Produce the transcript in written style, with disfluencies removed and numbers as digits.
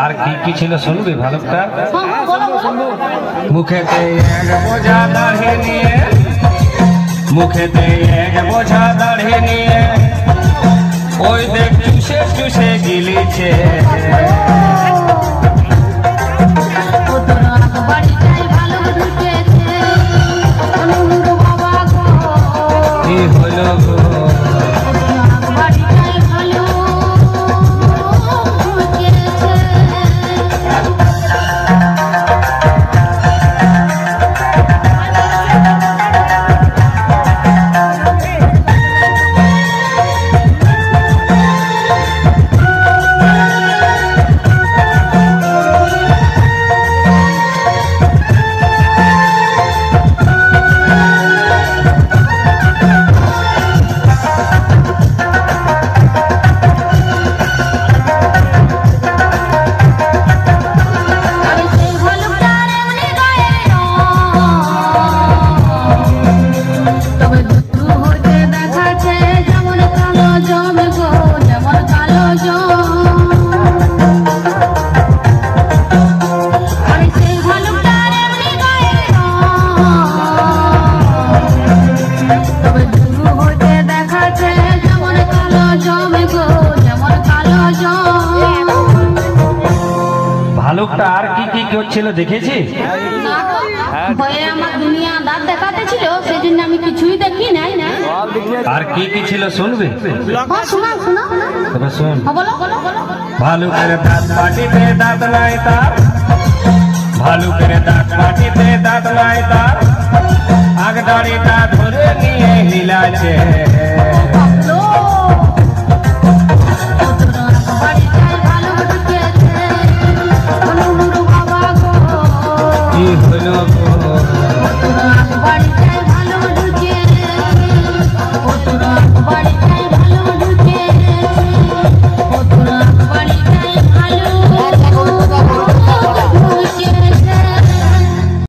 আর কি ছিল শুনবি ভালুকটা? মুখেতে এক বোঝা দাড়ি নিয়ে, মুখেতে এক বোঝা দাড়ি নিয়ে ওই দেখ চুষে চুষে গিলিছে। কি হলো গো? ভালুকটা আর কি করছিল দেখেছি? ভয়ে আমার দুনিয়া দাঁত দেখাতে ছিল, সেই জন্য আমি কিছুই দেখি নাই। আর কি ছিল শুনবি? শোন। ভালুকের দাঁত মাটিতে দাঁত নাই তার, ভালুকের দাঁত মাটিতে দাঁত নাই তার, আগ দাড়িটা ধরে নিয়ে হিলাছে। কি হলো গো?